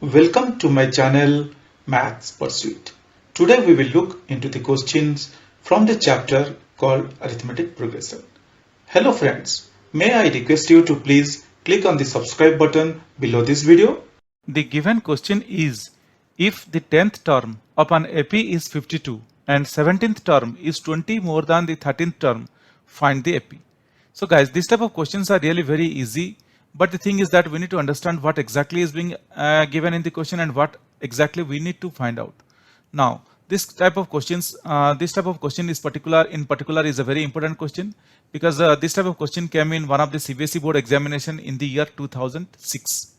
Welcome to my channel Maths Pursuit. Today we will look into the questions from the chapter called Arithmetic Progression. Hello friends, may I request you to please click on the subscribe button below this video. The given question is, if the 10th term of an AP is 52 and 17th term is 20 more than the 13th term, find the AP. So guys, these type of questions are really very easy. But the thing is that we need to understand what exactly is being given in the question and what exactly we need to find out. Now, this type of question is particular is a very important question because this type of question came in one of the CBSE board examination in the year 2006.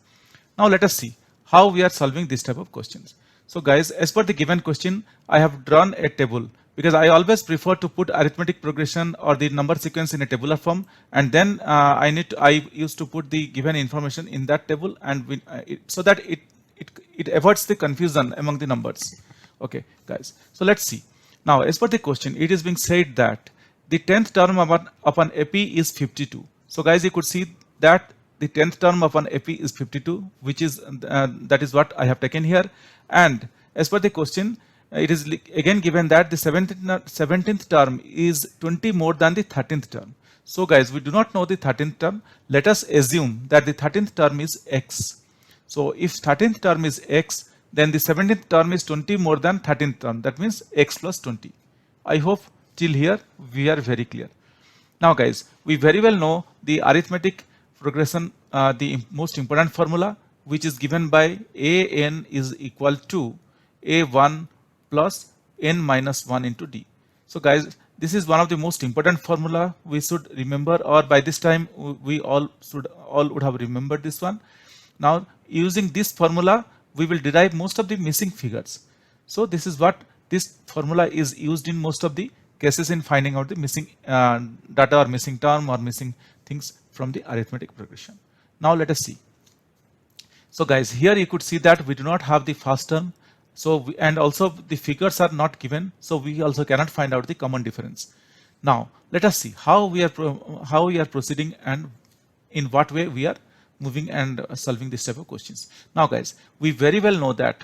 Now let us see how we are solving this type of questions. So guys, as per the given question, I have drawn a table because I always prefer to put arithmetic progression or the number sequence in a tabular form, and then I used to put the given information in that table, and so that it avoids the confusion among the numbers. Okay, guys. So let's see. Now, as per the question, it is being said that the 10th term of an AP is 52. So guys, you could see that the 10th term of an AP is 52, which is that is what I have taken here. And as per the question, it is again given that the 17th term is 20 more than the 13th term. So guys, we do not know the 13th term. Let us assume that the 13th term is x. So if 13th term is x, then the 17th term is 20 more than 13th term. That means x plus 20. I hope till here we are very clear. Now guys, we very well know the arithmetic progression, the most important formula, which is given by an is equal to a1 plus n minus 1 into d. So guys, this is one of the most important formula we should remember, or by this time we all would have remembered this one. Now using this formula, we will derive most of the missing figures. So this is what this formula is used in most of the cases in finding out the missing data or missing term or missing things from the arithmetic progression. Now let us see. So guys, here you could see that we do not have the first term. So and also the figures are not given, so we also cannot find out the common difference. Now let us see how we are proceeding and in what way we are moving and solving this type of questions. Now guys, we very well know that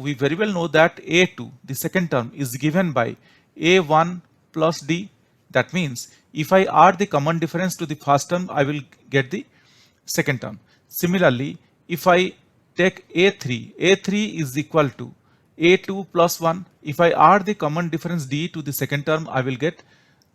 we very well know that a2, the second term, is given by a1 plus d. That means if I add the common difference to the first term, I will get the second term. Similarly, if I take a3 is equal to a2 plus 1. If I add the common difference d to the second term, I will get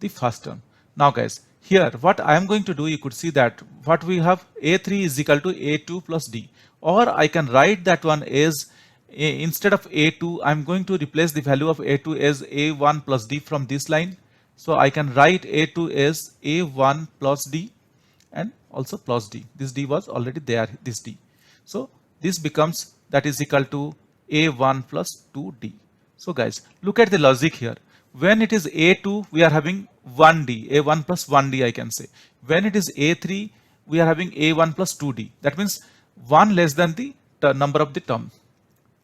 the first term. Now guys, here what I am going to do, you could see that what we have, a3 is equal to a2 plus d, or I can write that one as instead of a2, I am going to replace the value of a2 as a1 plus d from this line. So I can write a2 as a1 plus d and also plus d. This d was already there, this d. So this becomes, that is equal to a1 plus 2d. So guys, look at the logic here. When it is a2, we are having 1d, a1 plus 1d I can say. When it is a3, we are having a1 plus 2d. That means 1 less than the number of the term.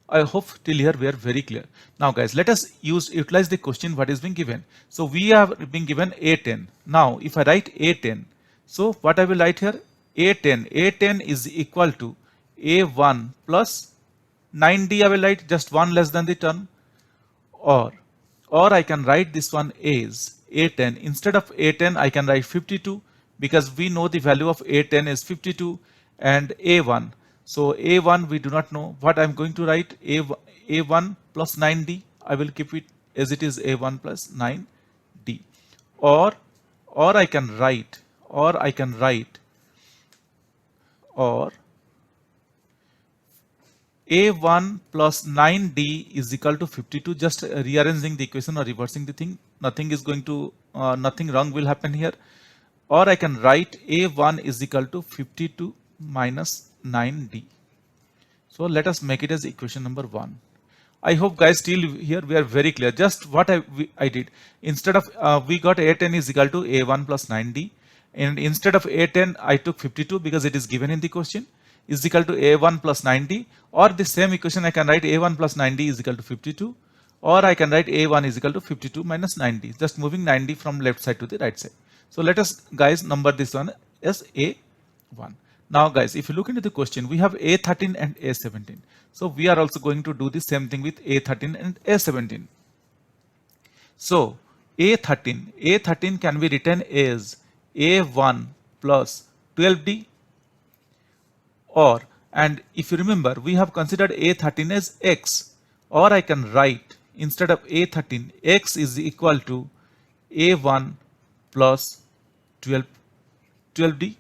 I hope till here we are very clear. Now guys, let us utilize the question what is being given. So we have been given a10. Now if I write a10, so what I will write here, a10 is equal to a1 plus 9d. I will write just 1 less than the term, or I can write this one as a10. Instead of a10, I can write 52 because we know the value of a10 is 52, and a1. So a1 we do not know. What I am going to write, a1 plus 9d. I will keep it as it is, a1 plus 9d. Or I can write a1 plus 9d is equal to 52. Just rearranging the equation or reversing the thing. Nothing wrong will happen here. Or I can write a1 is equal to 52 minus 9d. So let us make it as equation number 1. I hope guys still here we are very clear. Just what I did, instead of we got a10 is equal to a1 plus 9d, and instead of a10 I took 52 because it is given in the question, is equal to a1 plus 9d, or the same equation I can write a1 plus 9d is equal to 52, or I can write a1 is equal to 52 minus 9d, just moving 9d from left side to the right side. So let us guys number this one as a1. Now guys, if you look into the question, we have A13 and A17. So we are also going to do the same thing with A13 and A17. So A13 can be written as A1 plus 12D, or, and if you remember, we have considered A13 as X, or I can write instead of A13, X is equal to A1 plus 12D.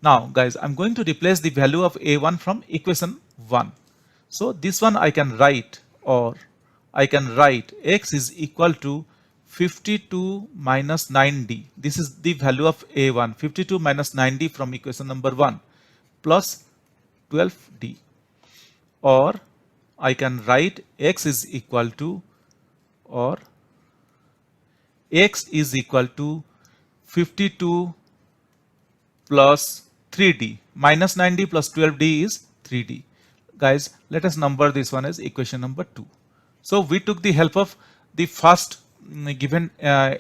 Now guys, I'm going to replace the value of A1 from equation 1. So this one I can write, or I can write X is equal to 52 minus 9D. This is the value of A1, 52 minus 9D from equation number 1 plus 12D. Or I can write X is equal to, or X is equal to 52 plus 3D. Minus 9D plus 12D is 3D. Guys, let us number this one as equation number 2. So we took the help of the first given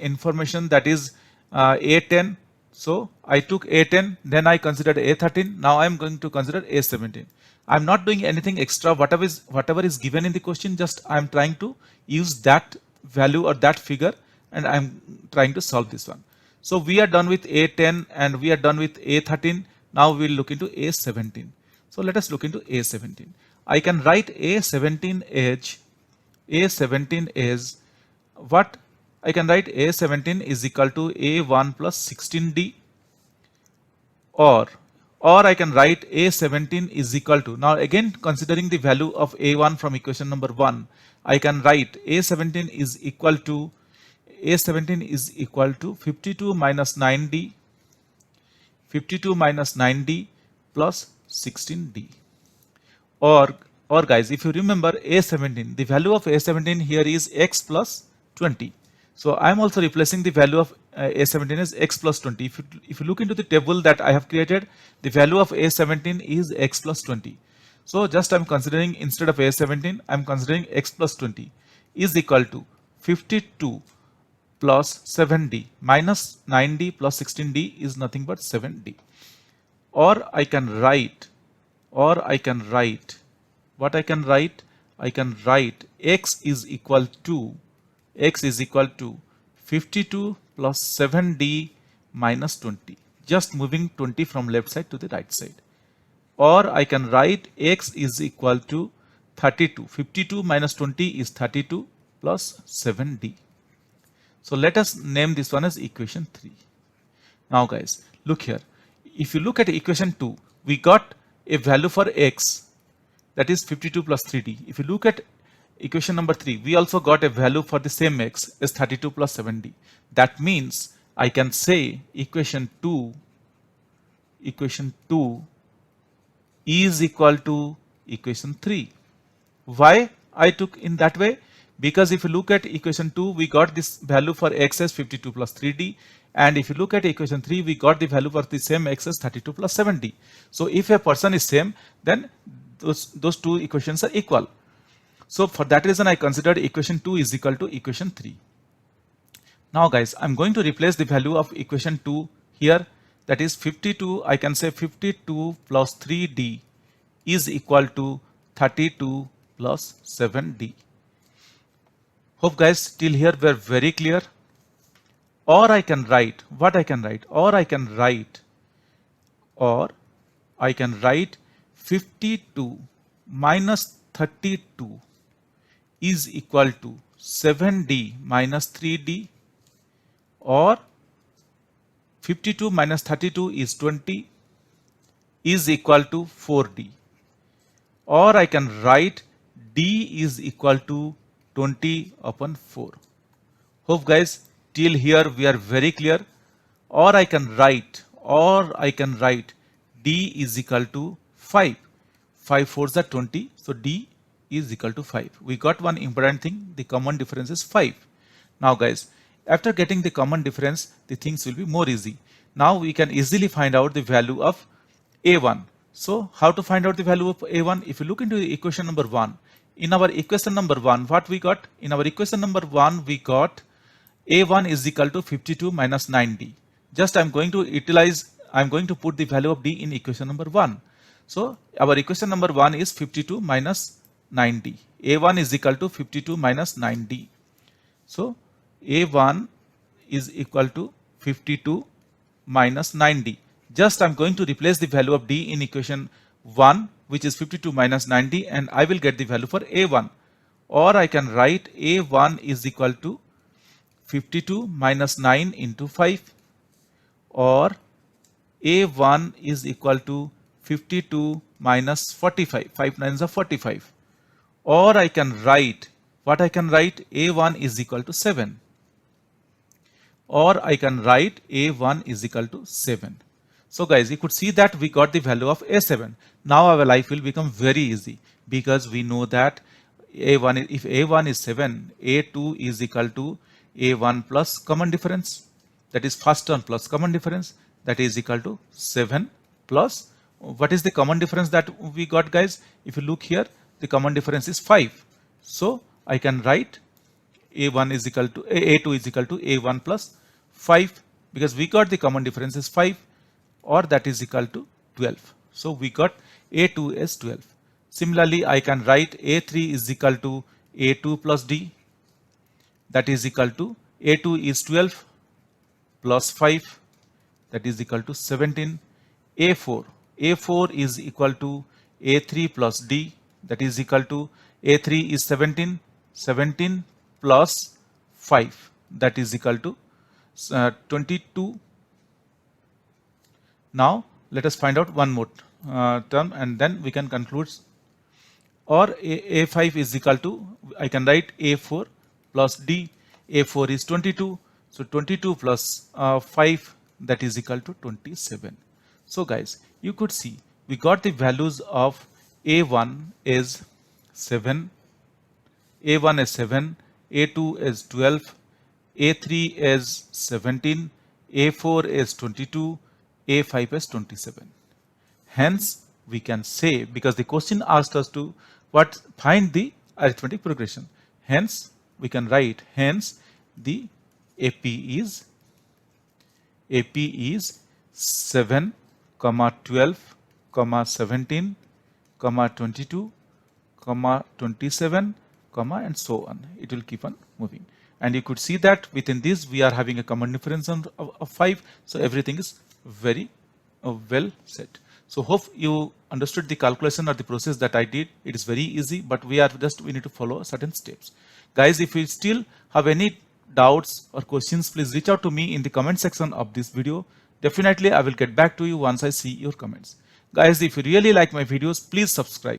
information, that is A10. So I took A10, then I considered A13. Now I am going to consider A17. I am not doing anything extra. Whatever is given in the question, just I am trying to use that value or that figure, and I am trying to solve this one. So we are done with A10 and we are done with A13. Now we will look into A17. So let us look into A17. I can write A17 as what? I can write A17 is equal to A1 plus 16D, or I can write A17 is equal to, now again considering the value of A1 from equation number 1, I can write A17 is equal to 52 minus 9D, 52 minus 9D plus 16D. Or guys, if you remember A17, the value of A17 here is X plus 20. So I am also replacing the value of A17 as X plus 20. If you look into the table that I have created, the value of A17 is X plus 20. So just I am considering, instead of A17, I am considering X plus 20 is equal to 52 plus 7D minus 9D plus 16D is nothing but 7D. Or I can write, what I can write? I can write X is equal to 52 plus 7D minus 20, just moving 20 from left side to the right side. Or I can write X is equal to 32, 52 minus 20 is 32 plus 7D. So let us name this one as equation 3. Now guys, look here. If you look at equation 2, we got a value for X, that is 52 plus 3D. If you look at equation number 3, we also got a value for the same X as 32 plus 7D. That means I can say equation 2 is equal to equation 3. Why I took in that way? Because if you look at equation 2, we got this value for X as 52 plus 3D. And if you look at equation 3, we got the value for the same X as 32 plus 7D. So if a person is same, then those two equations are equal. So for that reason, I considered equation 2 is equal to equation 3. Now guys, I'm going to replace the value of equation 2 here. That is 52, I can say 52 plus 3D is equal to 32 plus 7D. Hope guys, till here we're very clear. Or I can write, what I can write? Or I can write 52 minus 32 is equal to 7D minus 3D, or 52 minus 32 is 20 is equal to 4D. Or I can write D is equal to 20 upon 4. Hope guys, till here we are very clear. Or I can write D is equal to 5. 5 4s are 20, so D is equal to 5. We got one important thing, the common difference is 5. Now guys, after getting the common difference, the things will be more easy. Now we can easily find out the value of A1. So how to find out the value of A1? If you look into the equation number 1, in our equation number 1, what we got? In our equation number 1, we got A1 is equal to 52 minus 9D. Just I'm going to utilize I'm going to put the value of D in equation number 1. So our equation number 1 is 52 minus 90. A1 is equal to 52 minus 90. So A1 is equal to 52 minus 90. Just I'm going to replace the value of D in equation 1, which is 52 minus 90, and I will get the value for A1. Or I can write A1 is equal to 52 minus 9 into 5, or A1 is equal to 52 minus 45. 5 nines are 45. Or I can write, what I can write, A1 is equal to 7. Or I can write A1 is equal to 7. So guys, you could see that we got the value of A7. Now our life will become very easy, because we know that A1, if A1 is 7, A2 is equal to A1 plus common difference, that is first term plus common difference, that is equal to 7 plus, what is the common difference that we got, guys? If you look here, the common difference is 5. So I can write A1 is equal to A2 is equal to A1 plus 5, because we got the common difference is 5, or that is equal to 12. So we got A2 as 12. Similarly, I can write A3 is equal to A2 plus D, that is equal to A2 is 12 plus 5, that is equal to 17. A4 is equal to A3 plus D, that is equal to A3 is 17 plus 5, that is equal to 22. Now let us find out one more term, and then we can conclude. Or A5 is equal to, I can write A4 plus D. A4 is 22, so 22 plus 5, that is equal to 27. So guys, you could see we got the values of A1 is 7, A1 is 7, A2 is 12, A3 is 17, A4 is 22, A5 is 27. Hence, we can say, because the question asked us to find the arithmetic progression. Hence, we can write, hence the AP is 7, 12, 17, 22, 27, and so on. It will keep on moving. And you could see that within this we are having a common difference of 5. So everything is very well set. So hope you understood the calculation or the process that I did. It is very easy, but we need to follow certain steps. Guys, if you still have any doubts or questions, please reach out to me in the comment section of this video. Definitely I will get back to you once I see your comments. Guys, if you really like my videos, please subscribe.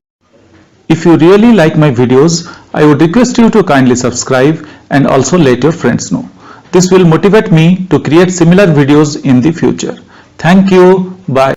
If you really like my videos, I would request you to kindly subscribe and also let your friends know. This will motivate me to create similar videos in the future. Thank you. Bye.